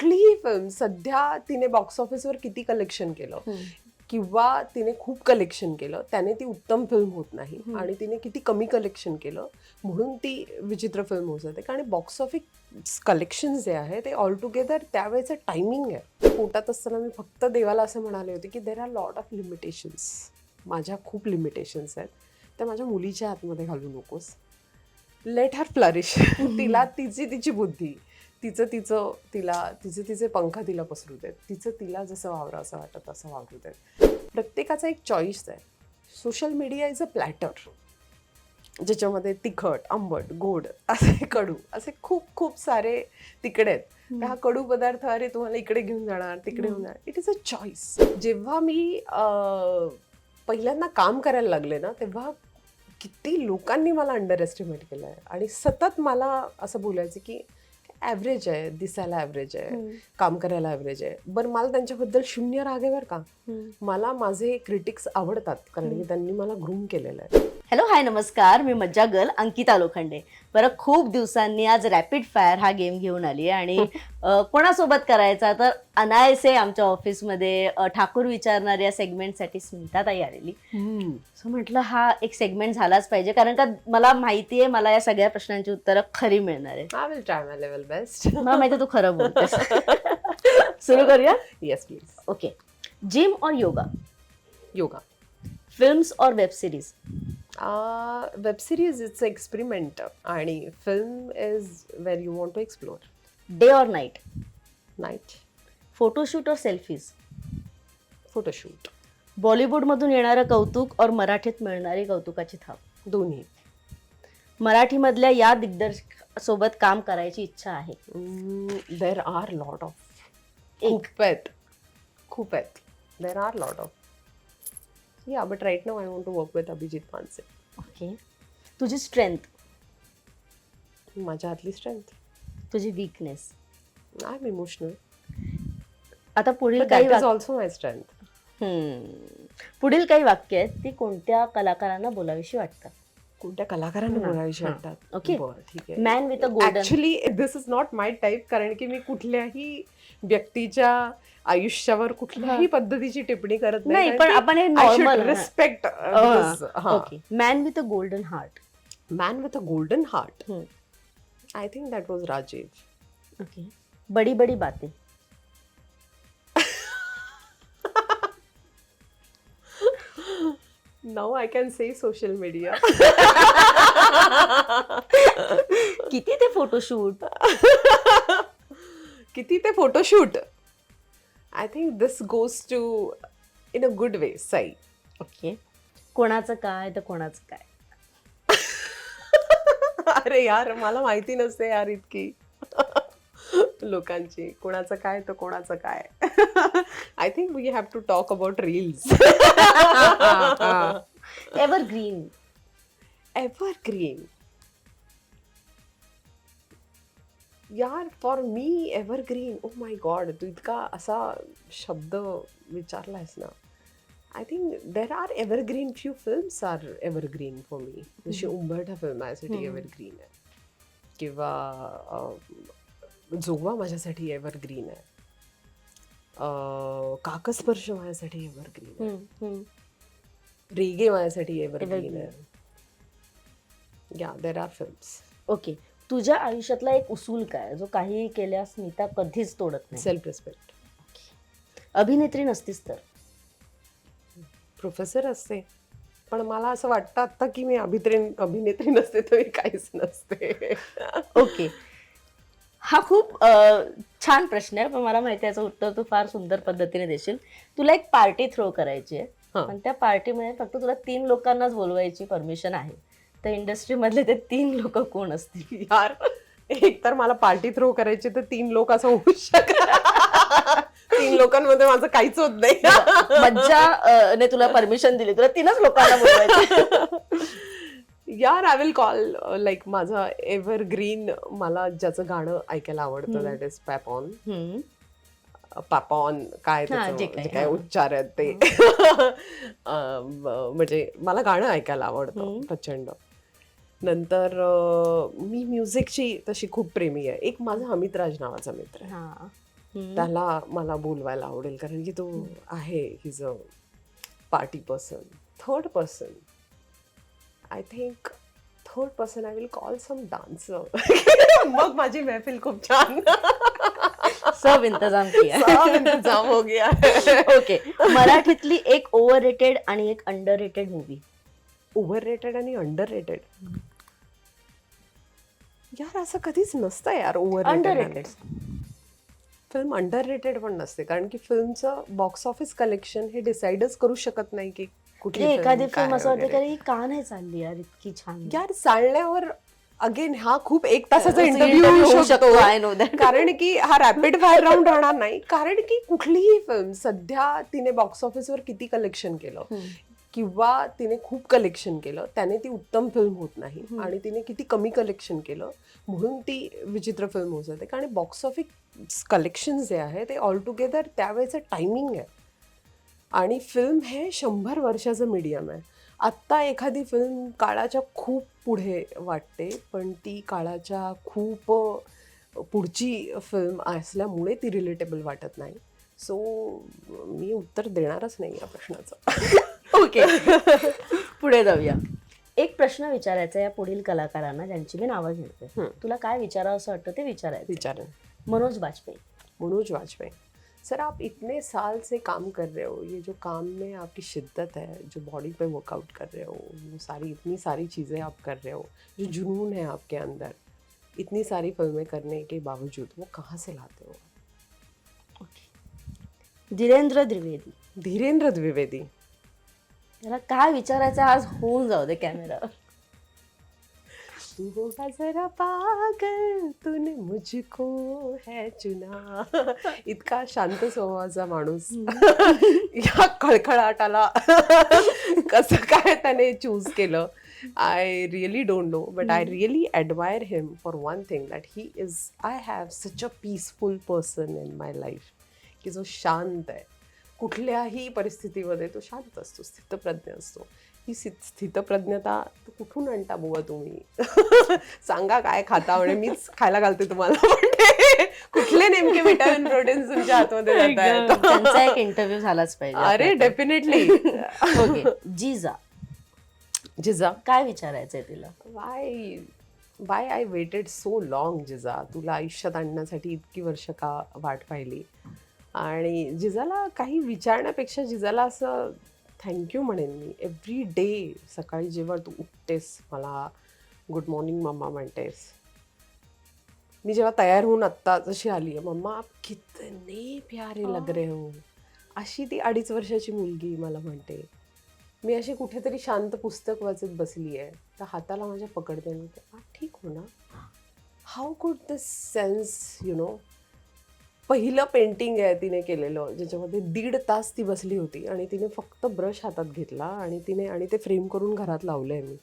कुठलीही फिल्म सध्या तिने बॉक्स ऑफिसवर किती कलेक्शन केलं किंवा तिने खूप कलेक्शन केलं त्याने ती उत्तम फिल्म होत नाही आणि तिने किती कमी कलेक्शन केलं म्हणून ती विचित्र फिल्म होत जाते. कारण बॉक्स ऑफिस कलेक्शन जे आहे ते ऑल टुगेदर त्यावेळेचं टायमिंग आहे. पोटात असताना मी फक्त देवाला असं म्हणाले होते की there are lot of limitations. माझ्या खूप लिमिटेशन्स आहेत त्या माझ्या मुलीच्या हातमध्ये घालू नकोस. Let her flourish. तिला तिची बुद्धी तिचे पंख तिला पसरू देत. तिला जसं वावरं असं वाटत असं वावरू देत. प्रत्येकाचा एक चॉईस आहे. Social media is a platter ज्याच्यामध्ये तिखट आंबट गोड असे कडू असे खूप खूप सारे तिकडे आहेत. हा कडू पदार्थ अरे तुम्हाला इकडे घेऊन जाणार तिकडे घेऊन जाणार. It is a choice. जेव्हा मी पहिल्यांदा काम करायला लागले ना तेव्हा किती लोकांनी मला अंडर एस्टिमेट केलं आहे आणि सतत मला असं बोलायचं की ॲव्हरेज आहे, दिसायला ॲव्हरेज आहे, काम करायला ॲव्हरेज आहे. बरं मला त्यांच्याबद्दल शून्य राग आहे बरं का. मला माझे क्रिटिक्स आवडतात कारण की त्यांनी मला ग्रूम केलेलं आहे. हॅलो हाय नमस्कार, मी मज्जा गर्ल अंकिता लोखंडे. बरं खूप दिवसांनी आज रॅपिड फायर हा गेम घेऊन आली आणि कोणासोबत करायचा तर अनायसे आमच्या ऑफिसमध्ये ठाकूर विचारणाऱ्या या सेगमेंटसाठी स्मिताताई आलेली. सो म्हटलं हा एक सेगमेंट झालाच पाहिजे कारण का मला माहिती आहे मला या सगळ्या प्रश्नांची उत्तरं खरी मिळणार आहे. I will try my level best. मला माहिती आहे तू खरं बोलतेस. सुरू करूया. Yes please. ओके. जिम और योगा? योगा. फिल्म्स और web series? Web series it's experiment आणि film is where you want to explore. Day और नाईट? नाईट. फोटोशूट और सेल्फीज? फोटोशूट. बॉलिवूडमधून येणारं कौतुक और मराठीत मिळणारी कौतुकाची थाप? दोन्ही. मराठीमधल्या या दिग्दर्शकासोबत काम करायची इच्छा आहे? There are lot of. खूप आहेत. There are lot of. Yeah, but right now I want to work with Abhijit Manse. Okay. तुझी स्ट्रेंथ? माझ्या आतली स्ट्रेंथ. तुझी वीकनेस? I am emotional. आता पुढील But काही that is also my strength. पुढील काही वाक्य आहेत ती कोणत्या कलाकारांना बोलावीशी वाटतात? कोणत्या कलाकारांना बोलायची वाटतात? ओके. बरं ठीक आहे. Man with a golden. Actually this is not my type कारण की मी कुठल्याही व्यक्तीच्या आयुष्यावर कुठल्याही पद्धतीची टिप्पणी करत नाही पण आपण हे normal respect. Okay. Man with a golden heart? Man with a golden heart. I think that was Rajiv. Okay. बडी बडी बातें? Now I can say social media. किती ते फोटोशूट? किती ते photoshoot. I think this goes to in a good way Sai. Okay. कोणाचं काय तर कोणाचं काय? अरे यार मला माहिती नसते यार इतकी लोकांची कोणाचं काय तर कोणाचं काय. I think we have to talk about reels. Evergreen? Evergreen यार for me evergreen. Oh my god तू इतका असा शब्द विचारलायस ना. I think there are evergreen few films are evergreen for me. जशी उंबरठा फिल्म माझ्यासाठी एव्हरग्रीन आहे किंवा जोवा माझ्यासाठी एव्हरग्रीन आहे. काकस्पर्श माझ्यासाठी एव्हरग्रीन आहे. रेगे माझ्यासाठी एव्हरग्रीन आहे. या देर आर फिल्म्स. ओके. तुझ्या आयुष्यातला एक उसूल काय जो काही केल्यास स्मिता कधीच तोडत नाही? Self respect. अभिनेत्री नसतीस तर? प्रोफेसर असते. पण मला असं वाटतं आता की मी अभिनेत्री नसते तर मी काहीच नसते. ओके. हा खूप छान प्रश्न आहे पण मला माहिती आहे याचं उत्तर तू फार सुंदर पद्धतीने देशील. तुला एक पार्टी थ्रो करायची आहे पण त्या पार्टीमध्ये फक्त तुला 3 लोकांनाच बोलवायची परमिशन आहे. तर इंडस्ट्रीमधले ते 3 लोक कोण असतील? यार एक तर मला पार्टी थ्रो करायची तर 3 लोक असं होऊ शकत. 3 लोकांमध्ये माझं काहीच होत नाही. मज्जा ने तुला परमिशन दिली तुला 3च लोकांना बोलवायचं. यार आय विल कॉल लाईक माझं एव्हरग्रीन मला ज्याचं गाणं ऐकायला आवडतं दॅट इज पॅपॉन. पॅपॉन काय त्याचं काय उच्चार आहेत ते. म्हणजे मला गाणं ऐकायला आवडतं प्रचंड. नंतर मी म्युझिकची तशी खूप प्रेमी आहे. एक माझा अमित राज नावाचा मित्र आहे. त्याला मला बोलवायला आवडेल, कारण की तो आहे his a party person. Third person, I think third person I will call some dancer. मग माझी महफिल खूप छान. सब इंतजाम किया. सब इंतजाम हो गया. ओके, मराठीतली एक ओव्हररेटेड आणि एक अंडररेटेड मूवी. ओव्हररेटेड आणि अंडररेटेड, यार असं कधीच नसतं यार. अंडररेटेड फिल्म अंडररेटेड पण नसते, कारण की फिल्मचं बॉक्स ऑफिस कलेक्शन हे डिसाइडच करू शकत नाही की कुठली एखादी film काय फिल्म असं वाटतं वगैरे. की का नाही चालली यार इतकी छान. यार चालण्यावर अगेन हा खूप 1 तासाचा interview इंटरव्ह्यू होऊ होऊ शकतो, I know शकतो, that. कारण की हा रॅपिड फायर राऊंड राहणार नाही. कारण की कुठलीही फिल्म सध्या तिने बॉक्स ऑफिसवर किती कलेक्शन केलं किंवा तिने खूप कलेक्शन केलं, त्याने ती उत्तम फिल्म होत नाही. आणि तिने किती कमी कलेक्शन केलं म्हणून ती विचित्र फिल्म होत जाते. कारण बॉक्स ऑफिस कलेक्शन जे आहे ते ऑल टुगेदर त्यावेळेचं टायमिंग आहे. आणि फिल्म हे 100 वर्षाचं मीडियम आहे. आत्ता एखादी फिल्म काळाच्या खूप पुढे वाटते, पण ती काळाच्या खूप पुढची फिल्म असल्यामुळे ती रिलेटेबल वाटत नाही. सो मी उत्तर देणारच नाही या प्रश्नाचं. ओके, पुढे जाऊया. एक प्रश्न विचारायचा आहे या पुढील कलाकारांना ज्यांची मी नावं घेते. तुला काय विचारावं असं वाटतं ते विचारायचं. विचारें. मनोज बाजपेयी. मनोज वाजपेयी सर, आप इतने साल से काम कर रहे हो, ये जो काम में आपकी शिद्दत है, जो बॉडी पे वर्कआउट कर रहे हो, वो इतनी सारी चीज़ें आप कर रहे हो, जो जुनून है आपके अंदर, इतनी सारी फिल्में करने के बावजूद वो कहाँ से लाते हो? धीरेंद्र द्विवेदी. धीरेंद्र द्विवेदी. त्याला काय विचारायचं आज होऊन जाऊ दे कॅमेरा. तू होगा जरा पागल, तूने मुझको है चुना. इतका शांत स्वभावाचा माणूस या खळखळाटाला कसं काय त्याने चूज केलं, I really don't know. But I really admire him for one thing, that he is, I have such a peaceful person in my life, की जो शांत आहे. कुठल्याही परिस्थितीमध्ये तो शांत असतो, स्थितप्रज्ञ असतो. ही स्थितप्रज्ञता कुठून आणता बुवा तुम्ही? सांगा काय खाता, म्हणजे मीच खायला घालते तुम्हाला. म्हणजे कुठले नेमके विटामिन प्रोटीन्स तुमच्या हातमध्ये जात आहेत? त्यांचा एक इंटरव्ह्यू झालाच पाहिजे. अरे डेफिनेटली. ओके, जिजा. जिजा, काय विचारायचंय तिला? Why I waited so long Jija? तुला आयुष्यात आणण्यासाठी इतकी वर्ष का वाट पाहिली? आणि जिजाला काही विचारण्यापेक्षा जिजाला असं थँक्यू म्हणेन मी. एव्हरी डे सकाळी जेव्हा तू उठतेस, मला गुड मॉर्निंग मम्मा म्हणतेस. मी जेव्हा तयार होऊन आत्ता जशी आली आहे, मम्मा आप कितने प्यारे लग रहे हो, अशी ती 2.5 वर्षाची मुलगी मला म्हणते. मी अशी कुठेतरी शांत पुस्तक वाचत बसली आहे, तर हाताला माझ्या पकडते आणि ठीक हो ना. हाऊ कुड दिस सेन्स, यु नो. पहिलं पेंटिंग आहे तिने केलेलं, ज्याच्यामध्ये 1.5 तास ती बसली होती आणि तिने फक्त ब्रश हातात घेतला आणि ते फ्रेम करून घरात लावलं आहे मी.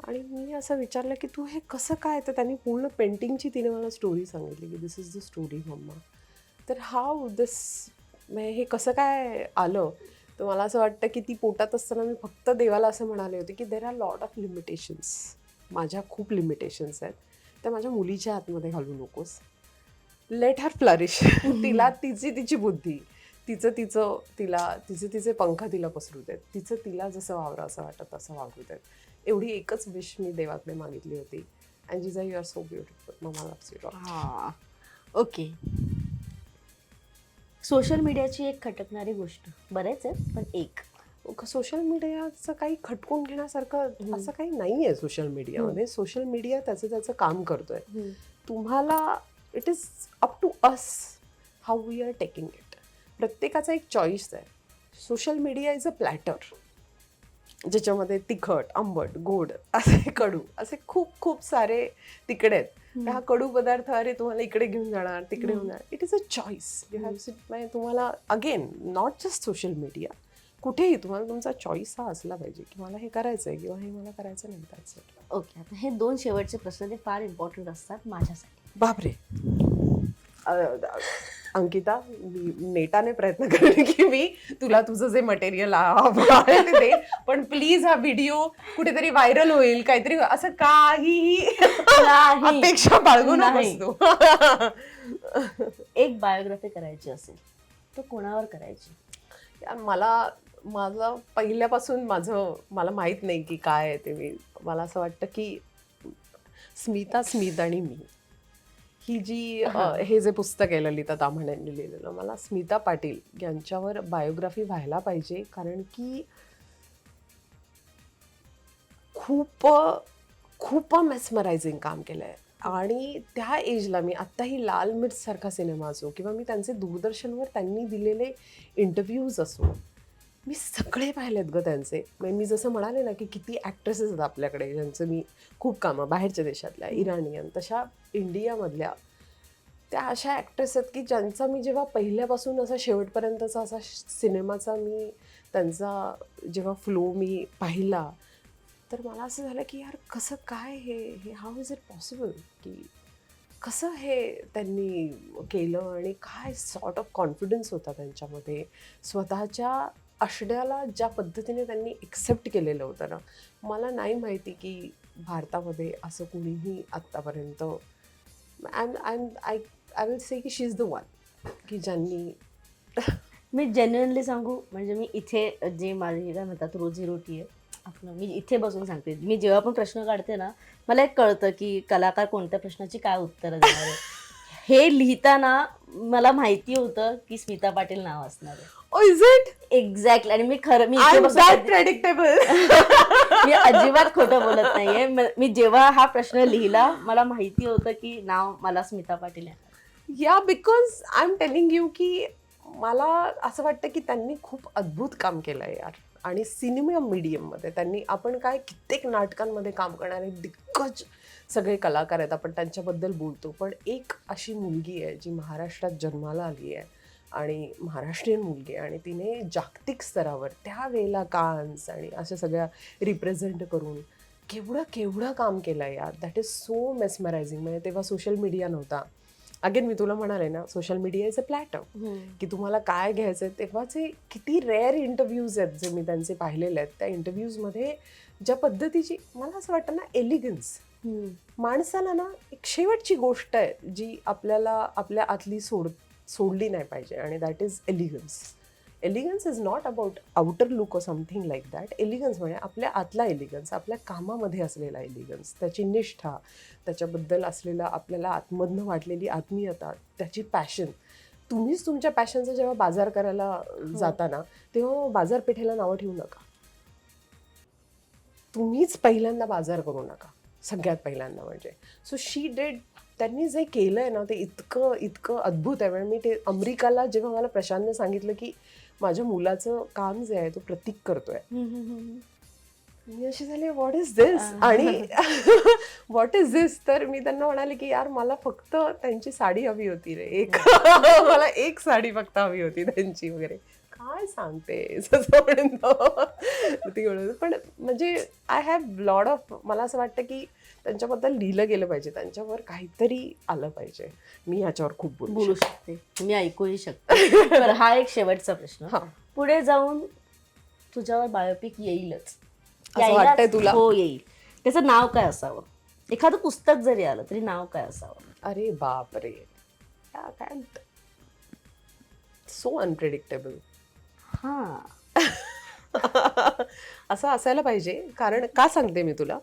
आणि मी असं विचारलं की तू हे कसं काय? तर त्यांनी पूर्ण पेंटिंगची तिने मला स्टोरी सांगितली की दिस इज द स्टोरी मम्मा. तर हाऊ दिस, हे कसं काय आलं? तर मला असं वाटतं की ती पोटात असताना मी फक्त देवाला असं म्हणाले होते की there are lot of limitations. माझ्या खूप लिमिटेशन्स आहेत, त्या माझ्या मुलीच्या हातमध्ये घालू नकोस. Let her flourish. तिला तिची बुद्धी, तिचे पंख तिला पसरू देत, तिला जसं वावरं असं वाटत तसं वावरू देत. एवढी एकच विश मी देवाकडे मागितली होती. And Jija, you are so beautiful. Mamma loves you lot. Okay, social मीडियाची एक खटकणारी गोष्ट, बरेच आहे पण एक. सोशल मीडियाचं काही खटकून घेण्यासारखं असं काही नाही आहे सोशल मीडियामध्ये. सोशल मीडिया त्याचं काम करतोय. तुम्हाला, it is up to us how we are taking it. प्रत्येकाचा एक चॉईस आहे. Social media is a platter, ज्याच्यामध्ये तिखट, आंबट, गोड, असे कडू, असे खूप खूप सारे तिकडे आहेत. हा कडू पदार्थ अरे तुम्हाला इकडे घेऊन जाणार, तिकडे घेऊन जाणार. It is a choice. You have म्हणजे तुम्हाला again not just social media, कुठेही तुम्हाला तुमचा चॉईस हा असला पाहिजे की मला हे करायचं आहे किंवा हे मला करायचं नाही. त्याचं ओके, आता हे 2 शेवटचे प्रश्न ते फार इम्पॉर्टंट असतात माझ्यासाठी. बापरे. अंकिता, मी नेटाने प्रयत्न करेन की मी तुला तुझं जे मटेरियल आहे ते दे, पण प्लीज हा व्हिडिओ कुठेतरी व्हायरल होईल, काहीतरी असं काहीही अपेक्षा बाळगू नकोस तू. एक बायोग्राफी करायची असेल तर कोणावर करायची? यार माझं पहिल्यापासून मला माहित नाही की काय आहे ते. मला असं वाटतं की स्मित आणि मी ही जी हे जे पुस्तक आहे ललिता ताम्हणेंनी लिहिलेलं, मला स्मिता पाटील यांच्यावर बायोग्राफी व्हायला पाहिजे. कारण की खूप खूप मेस्मरायझिंग काम केलं आहे. आणि त्या एजला मी आत्ताही लाल मिर्च सारखा सिनेमा असो किंवा मी त्यांचे दूरदर्शनवर त्यांनी दिलेले इंटरव्ह्यूज असो, मी सगळे पाहिलेत ग त्यांचे. मी जसं म्हणाले ना की किती ॲक्ट्रेसेस आहेत आपल्याकडे ज्यांचं मी खूप कामं बाहेरच्या देशातल्या, इराणियन, तशा इंडियामधल्या त्या अशा ॲक्ट्रेस आहेत की ज्यांचा मी जेव्हा पहिल्यापासून असा शेवटपर्यंतचा असा सिनेमाचा मी त्यांचा जेव्हा फ्लो मी पाहिला, तर मला असं झालं की यार कसं काय हे हाऊ इज इट पॉसिबल, की कसं हे त्यांनी केलं आणि काय सॉर्ट ऑफ कॉन्फिडन्स होता त्यांच्यामध्ये. स्वतःच्या असण्याला ज्या पद्धतीने त्यांनी एक्सेप्ट केलेलं होतं ना, मला नाही माहिती की भारतामध्ये असं कुणीही आत्तापर्यंत आय विल से की शी इज द वन की ज्यांनी मी जेन्युइनली सांगू, म्हणजे मी इथे जे माझी काय म्हणतात रोजीरोटी आहे आपलं, मी इथे बसून सांगते. मी जेव्हा पण प्रश्न काढते ना, मला एक कळतं की कलाकार कोणत्या प्रश्नाची काय उत्तरं देणार आहे. हे लिहिताना मला माहिती होतं की स्मिता पाटील नाव असणार आहे. Oh is it exactly. आणि मी आय एम दॅट प्रेडिक्टेबल. मी अजिबात खोटं बोलत नाहीये. मी जेव्हा हा प्रश्न लिहिला मला माहिती होतं की नाव मला स्मिता पाटील आहे. या because I am telling you की मला असं वाटतं की त्यांनी खूप अद्भुत काम केलं आहे यार. आणि सिनेमा मीडियममध्ये त्यांनी, आपण काय कित्येक नाटकांमध्ये काम करणारे दिग्गज सगळे कलाकार आहेत, आपण त्यांच्याबद्दल बोलतो, पण एक अशी मुलगी आहे जी महाराष्ट्रात जन्माला आली आहे आणि महाराष्ट्रीयन मुलगी आहे आणि तिने जागतिक स्तरावर त्यावेळेला कान्स आणि अशा सगळ्या रिप्रेझेंट करून केवढं काम केलं आहे यार. That is so mesmerising. म्हणजे तेव्हा सोशल मीडिया नव्हता. अगेन मी तुला म्हणाले ना, social media is a platform की तुम्हाला काय घ्यायचं आहे. तेव्हाचे किती रेअर इंटरव्ह्यूज आहेत जे मी त्यांचे पाहिलेले आहेत. त्या इंटरव्ह्यूजमध्ये ज्या पद्धतीची, मला असं वाटतं ना, एलिगन्स, माणसाला ना एक शेवटची गोष्ट आहे जी आपल्याला आपल्या आतली सोडली नाही पाहिजे, आणि that is elegance. Elegance is not about outer look और समथिंग लाईक दॅट. एलिगन्स म्हणजे आपल्या आतला एलिगन्स, आपल्या कामामध्ये असलेला एलिगन्स, त्याची निष्ठा, त्याच्याबद्दल असलेला आपल्याला आतमधनं वाटलेली आत्मीयता, त्याची पॅशन. तुम्हीच तुमच्या पॅशनचा जेव्हा बाजार करायला जाता ना, तेव्हा बाजारपेठेला नावं ठेवू नका. तुम्हीच पहिल्यांदा बाजार करू नका, सगळ्यात पहिल्यांदा म्हणजे. So she did. त्यांनी जे केलं आहे ना ते इतकं अद्भुत आहे. म्हणजे मी ते अमेरिकाला जेव्हा मला प्रशांतने सांगितलं की माझ्या मुलाचं काम जे आहे तो प्रतीक करतोय, मी अशी झाली व्हॉट इज दिस आणि व्हॉट इज दिस. तर मी त्यांना म्हणाले की यार मला फक्त त्यांची साडी हवी होती रे, एक मला एक साडी फक्त हवी होती त्यांची वगैरे. काय सांगते ती म्हणून. पण म्हणजे आय हॅव लॉट ऑफ, मला असं वाटतं की त्यांच्याबद्दल लिहिलं गेलं पाहिजे, त्यांच्यावर काहीतरी आलं पाहिजे. मी ह्याच्यावर खूप बोलू शकते, मी ऐकूही शकते. तर हा एक शेवटचा प्रश्न. पुढे जाऊन तुझ्यावर बायोपिक येईलच, असं वाटतंय तुला? हो येईल. त्याचं नाव काय असावं? एखादं पुस्तक जरी आलं तरी नाव काय असावं? अरे बाप रे, काय सो अनप्रेडिक्टेबल. असं असायला पाहिजे. कारण का सांगते मी तुला,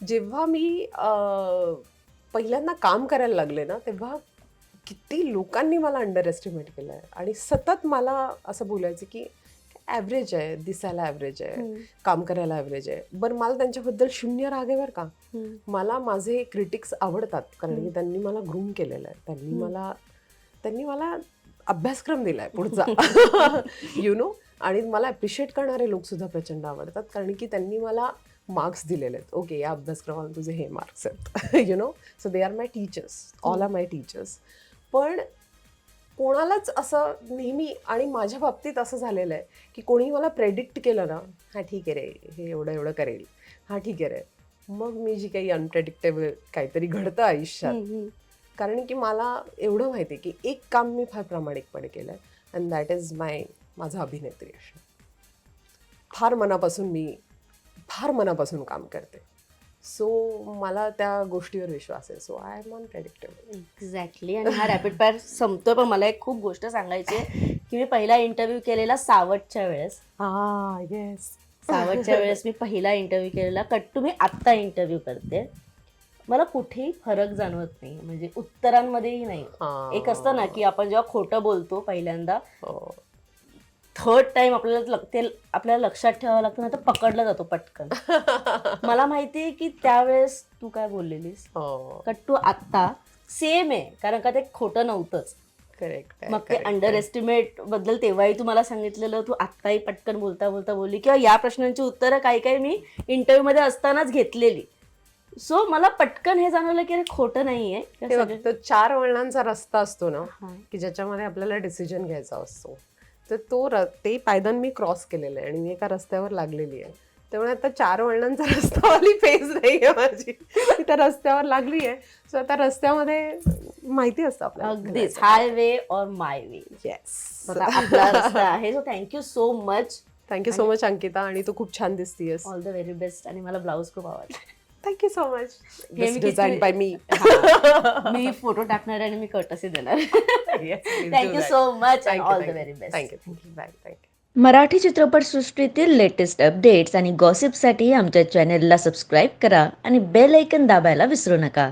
जेव्हा मी पहिल्यांदा काम करायला लागले ना, तेव्हा किती लोकांनी मला अंडर एस्टिमेट केलं आहे आणि सतत मला असं बोलायचं की ॲव्हरेज आहे, दिसायला ॲव्हरेज आहे, काम करायला ॲव्हरेज आहे. बरं, मला त्यांच्याबद्दल शून्य राग आहे बरं का. मला माझे क्रिटिक्स आवडतात, कारण की त्यांनी मला ग्रूम केलेलं आहे. त्यांनी मला अभ्यासक्रम दिला आहे पुढचा यु नो. आणि मला ॲप्रिशिएट करणारे लोकसुद्धा प्रचंड आवडतात, कारण की त्यांनी मला मार्क्स दिलेले आहेत. ओके, या अभ्यासक्रमाला तुझे हे मार्क्स आहेत you know. So they are my teachers, all are my teachers. पण कोणालाच असं नेहमी, आणि माझ्या बाबतीत असं झालेलं आहे की कोणी मला प्रेडिक्ट केलं ना, हां ठीक आहे रे, हे एवढं करेल, हां ठीक आहे रे, मग मी जी काही अनप्रेडिक्टेबल काहीतरी घडतं आयुष्यात. कारण की मला एवढं माहिती आहे की एक काम मी फार प्रामाणिकपणे केलं आहे, अँड दॅट इज माझं अभिनेत्री असणं. फार मनापासून काम करते. सो मला त्या गोष्टीवर विश्वास आहे. So I am unpredictable. Exactly. आणि हा रॅपिड फायर संपतोय, पण मला एक खूप गोष्ट सांगायची आहे की मी पहिला इंटरव्ह्यू केलेला सावटच्या वेळेस. येस. सावटच्या वेळेस मी पहिला इंटरव्ह्यू केलेला. कट्टू मी आत्ता इंटरव्ह्यू करते. मला कुठेही फरक जाणवत नाही, म्हणजे उत्तरांमध्येही नाही. एक असतं ना की आपण जेव्हा खोटं बोलतो पहिल्यांदा, थर्ड टाइम आपल्याला लक्षात ठेवावं लागतं, नाही तर पकडला जातो पटकन. मला माहिती आहे की त्यावेळेस तू काय बोललेलीस, कट्टू आत्ता सेम आहे, कारण का ते खोटं नव्हतंच. करेक्ट. मग ते अंडर एस्टिमेट बद्दल तेव्हाही तुम्हाला सांगितलेलं, तू आत्ताही पटकन बोलता बोलता बोलली, किंवा या प्रश्नांची उत्तरं काही मी इंटरव्ह्यू मध्ये असतानाच घेतलेली. सो मला पटकन हे जाणवलं की अरे खोटं नाहीये. ते फक्त 4 वळणांचा रस्ता असतो ना, की ज्याच्यामध्ये आपल्याला डिसिजन घ्यायचा असतो. तर ते पायदान मी क्रॉस केलेलं आहे आणि मी एका रस्त्यावर लागलेली आहे. त्यामुळे आता 4 वळणांचा रस्तावाली फेज नाही आहे माझी, मी त्या रस्त्यावर लागली आहे. सो आता रस्त्यामध्ये माहिती असतं आपल्याला. अगदीच हायवे और माय वे. येस. आपला रस्ता आहे. So thank you so much. Thank you so much Ankita. आणि तू खूप छान दिसतीयस. All the very best. आणि मला ब्लाऊज खूप आवडला. Thank you so much. हे मी डिझाईन बाय मी. मी फोटो टाकणार आणि मी कटसी देणार. थँक्यू सो मच आणि all the very best. Thank you. Bye. Thank you. Marathi चित्रपटसृष्टीतील लेटेस्ट अपडेट्स आणि गॉसिपसाठी आमच्या चॅनेलला सबस्क्राईब करा आणि बेल ऐकन दाबायला विसरू नका.